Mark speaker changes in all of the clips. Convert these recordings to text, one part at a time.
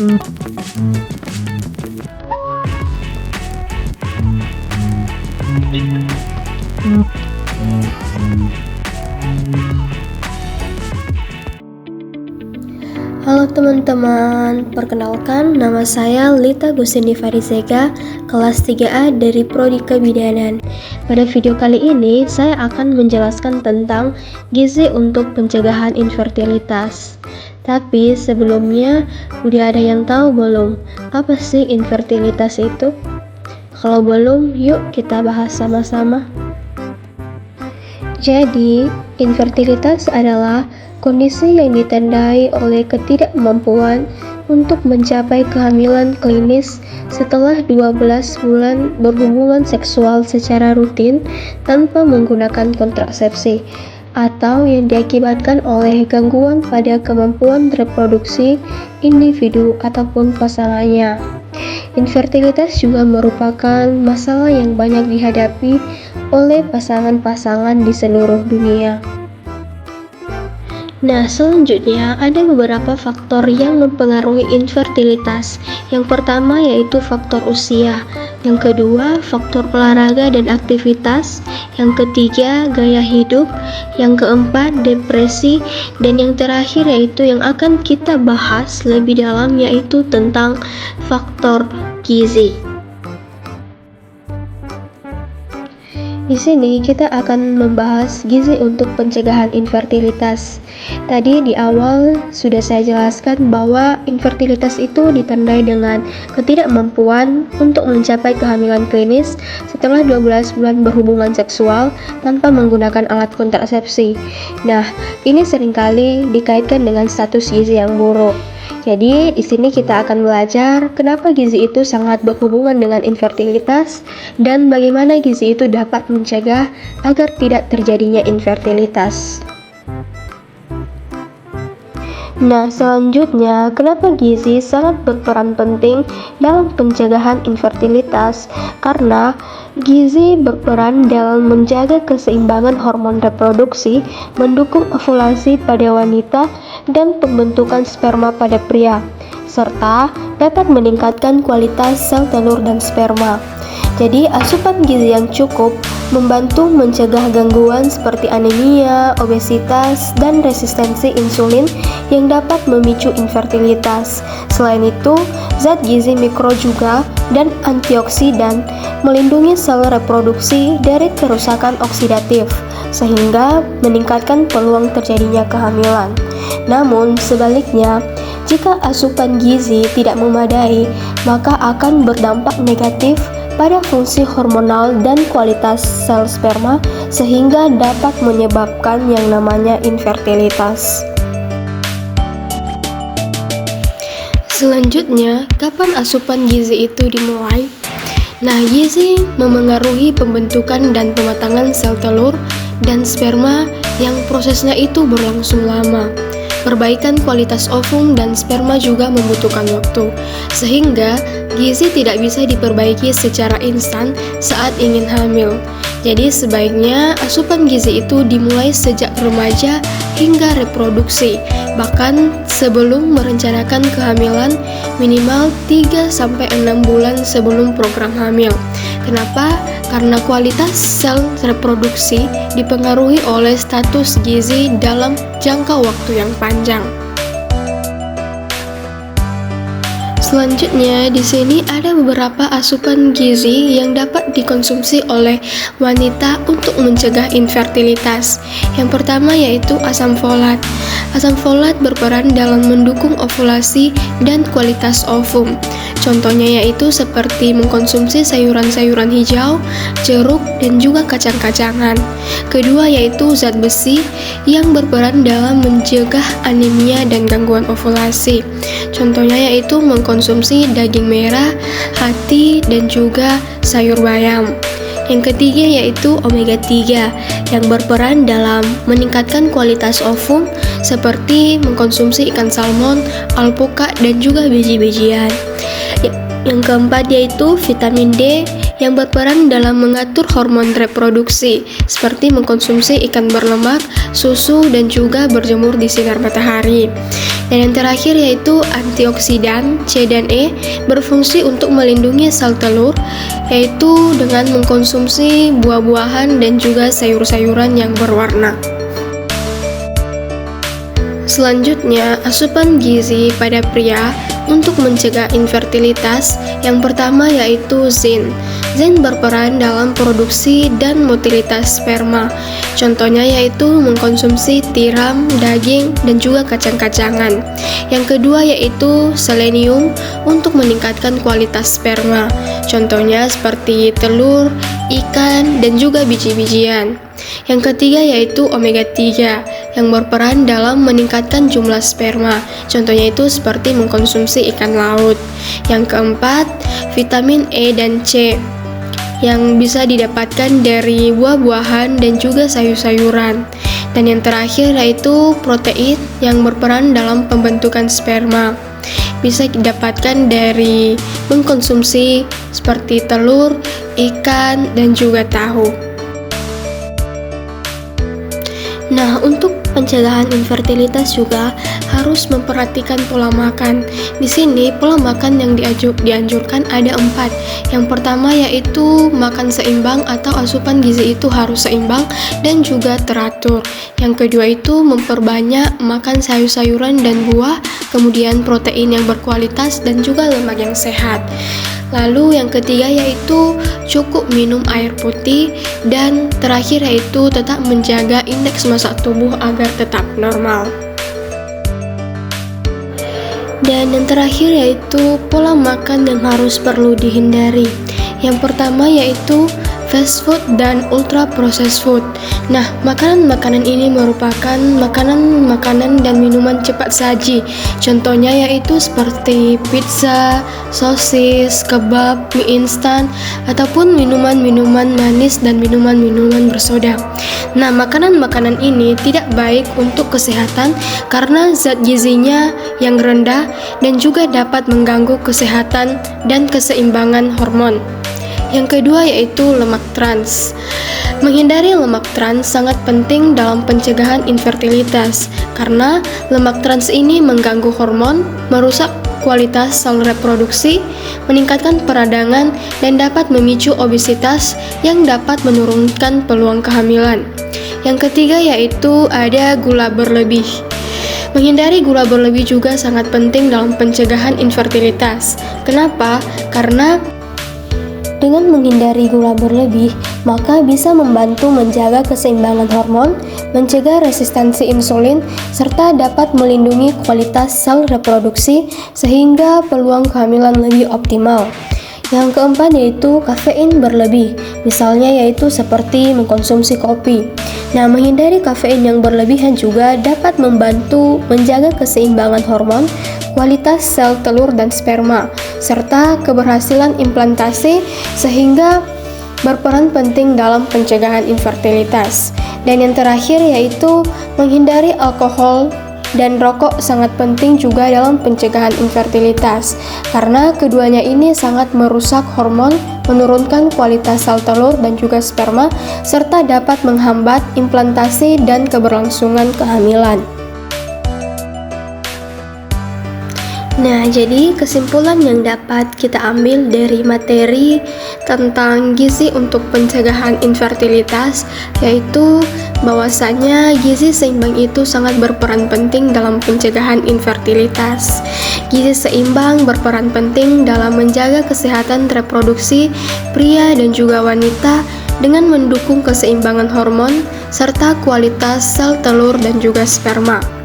Speaker 1: Halo teman-teman, perkenalkan nama saya Lita Gusini Farizega, kelas 3A dari Prodi Kebidanan. Pada video kali ini, saya akan menjelaskan tentang gizi untuk pencegahan infertilitas. Tapi sebelumnya, udah ada yang tahu belum? Apa sih infertilitas itu? Kalau belum, yuk kita bahas sama-sama. Jadi, infertilitas adalah kondisi yang ditandai oleh ketidakmampuan untuk mencapai kehamilan klinis setelah 12 bulan berhubungan seksual secara rutin tanpa menggunakan kontrasepsi, atau yang diakibatkan oleh gangguan pada kemampuan reproduksi individu ataupun pasangannya. Infertilitas juga merupakan masalah yang banyak dihadapi oleh pasangan-pasangan di seluruh dunia. Nah, selanjutnya ada beberapa faktor yang mempengaruhi infertilitas. Yang pertama yaitu faktor usia, yang kedua faktor olahraga dan aktivitas, yang ketiga gaya hidup, yang keempat depresi, dan yang terakhir yaitu yang akan kita bahas lebih dalam yaitu tentang faktor gizi. Di sini kita akan membahas gizi untuk pencegahan infertilitas. Tadi di awal sudah saya jelaskan bahwa infertilitas itu ditandai dengan ketidakmampuan untuk mencapai kehamilan klinis setelah 12 bulan berhubungan seksual tanpa menggunakan alat kontrasepsi. Nah, ini seringkali dikaitkan dengan status gizi yang buruk. Jadi, di sini kita akan belajar kenapa gizi itu sangat berhubungan dengan infertilitas dan bagaimana gizi itu dapat mencegah agar tidak terjadinya infertilitas. Nah, selanjutnya, kenapa gizi sangat berperan penting dalam pencegahan infertilitas? Karena gizi berperan dalam menjaga keseimbangan hormon reproduksi, mendukung ovulasi pada wanita, dan pembentukan sperma pada pria, serta dapat meningkatkan kualitas sel telur dan sperma. Jadi, asupan gizi yang cukup membantu mencegah gangguan seperti anemia, obesitas, dan resistensi insulin yang dapat memicu infertilitas. Selain itu, zat gizi mikro juga dan antioksidan melindungi sel reproduksi dari kerusakan oksidatif, sehingga meningkatkan peluang terjadinya kehamilan. Namun, sebaliknya, jika asupan gizi tidak memadai, maka akan berdampak negatif pada fungsi hormonal dan kualitas sel sperma sehingga dapat menyebabkan yang namanya infertilitas. Selanjutnya, kapan asupan gizi itu dimulai? Nah, gizi memengaruhi pembentukan dan pematangan sel telur dan sperma yang prosesnya itu berlangsung lama. Perbaikan kualitas ovum dan sperma juga membutuhkan waktu, sehingga gizi tidak bisa diperbaiki secara instan saat ingin hamil. Jadi sebaiknya asupan gizi itu dimulai sejak remaja hingga reproduksi, bahkan sebelum merencanakan kehamilan minimal 3-6 bulan sebelum program hamil. Kenapa? Karena kualitas sel reproduksi dipengaruhi oleh status gizi dalam jangka waktu yang panjang. Selanjutnya, di sini ada beberapa asupan gizi yang dapat dikonsumsi oleh wanita untuk mencegah infertilitas. Yang pertama yaitu asam folat. Asam folat berperan dalam mendukung ovulasi dan kualitas ovum. Contohnya yaitu seperti mengkonsumsi sayuran-sayuran hijau, jeruk, dan juga kacang-kacangan. Kedua yaitu zat besi yang berperan dalam mencegah anemia dan gangguan ovulasi. Contohnya yaitu mengkonsumsi daging merah, hati, dan juga sayur bayam. Yang ketiga yaitu omega 3 yang berperan dalam meningkatkan kualitas ovum seperti mengkonsumsi ikan salmon, alpukat, dan juga biji-bijian. Yang keempat yaitu vitamin D yang berperan dalam mengatur hormon reproduksi seperti mengkonsumsi ikan berlemak, susu, dan juga berjemur di sinar matahari. Dan yang terakhir yaitu antioksidan C dan E, berfungsi untuk melindungi sel telur, yaitu dengan mengkonsumsi buah-buahan dan juga sayur-sayuran yang berwarna. Selanjutnya, asupan gizi pada pria untuk mencegah infertilitas. Yang pertama yaitu zinc. Zinc berperan dalam produksi dan motilitas sperma. Contohnya yaitu mengkonsumsi tiram, daging, dan juga kacang-kacangan. Yang kedua yaitu selenium untuk meningkatkan kualitas sperma. Contohnya seperti telur, ikan, dan juga biji-bijian. Yang ketiga yaitu omega 3 yang berperan dalam meningkatkan jumlah sperma. Contohnya itu seperti mengkonsumsi ikan laut. Yang keempat, vitamin E dan C yang bisa didapatkan dari buah-buahan dan juga sayur-sayuran. Dan yang terakhir yaitu protein yang berperan dalam pembentukan sperma. Bisa didapatkan dari mengkonsumsi seperti telur, ikan, dan juga tahu. Nah, untuk pencegahan infertilitas juga harus memperhatikan pola makan. Di sini pola makan yang dianjurkan ada 4. Yang pertama yaitu makan seimbang atau asupan gizi itu harus seimbang dan juga teratur. Yang kedua itu memperbanyak makan sayur-sayuran dan buah, kemudian protein yang berkualitas dan juga lemak yang sehat. Lalu yang ketiga yaitu cukup minum air putih, dan terakhir yaitu tetap menjaga indeks massa tubuh agar tetap normal. Dan yang terakhir yaitu pola makan yang harus perlu dihindari. Yang pertama yaitu fast food dan ultra processed food. Nah, makanan-makanan ini merupakan makanan-makanan dan minuman cepat saji. Contohnya yaitu seperti pizza, sosis, kebab, mie instan, ataupun minuman-minuman manis dan minuman-minuman bersoda. Nah, makanan-makanan ini tidak baik untuk kesehatan karena zat gizinya yang rendah dan juga dapat mengganggu kesehatan dan keseimbangan hormon. Yang kedua yaitu lemak trans. Menghindari lemak trans sangat penting dalam pencegahan infertilitas karena lemak trans ini mengganggu hormon, merusak kualitas sel reproduksi, meningkatkan peradangan, dan dapat memicu obesitas yang dapat menurunkan peluang kehamilan. Yang ketiga yaitu ada gula berlebih. Menghindari gula berlebih juga sangat penting dalam pencegahan infertilitas. Kenapa? Karena dengan menghindari gula berlebih, maka bisa membantu menjaga keseimbangan hormon, mencegah resistensi insulin, serta dapat melindungi kualitas sel reproduksi sehingga peluang kehamilan lebih optimal. Yang keempat yaitu kafein berlebih, misalnya yaitu seperti mengkonsumsi kopi. Nah, menghindari kafein yang berlebihan juga dapat membantu menjaga keseimbangan hormon, kualitas sel telur dan sperma, serta keberhasilan implantasi sehingga berperan penting dalam pencegahan infertilitas. Dan yang terakhir yaitu menghindari alkohol dan rokok sangat penting juga dalam pencegahan infertilitas karena keduanya ini sangat merusak hormon, menurunkan kualitas sel telur dan juga sperma, serta dapat menghambat implantasi dan keberlangsungan kehamilan. Nah, jadi kesimpulan yang dapat kita ambil dari materi tentang gizi untuk pencegahan infertilitas yaitu bahwasanya gizi seimbang itu sangat berperan penting dalam pencegahan infertilitas. Gizi seimbang berperan penting dalam menjaga kesehatan reproduksi pria dan juga wanita dengan mendukung keseimbangan hormon serta kualitas sel telur dan juga sperma.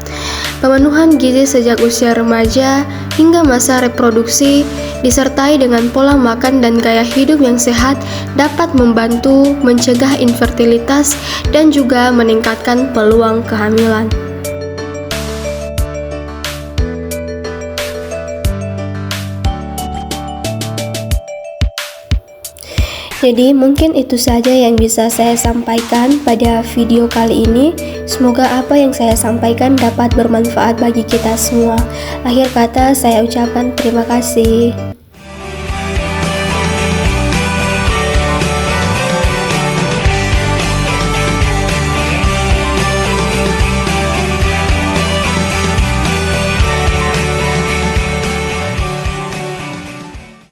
Speaker 1: Pemenuhan gizi sejak usia remaja hingga masa reproduksi disertai dengan pola makan dan gaya hidup yang sehat dapat membantu mencegah infertilitas dan juga meningkatkan peluang kehamilan. Jadi mungkin itu saja yang bisa saya sampaikan pada video kali ini. Semoga apa yang saya sampaikan dapat bermanfaat bagi kita semua. Akhir kata saya ucapkan terima kasih.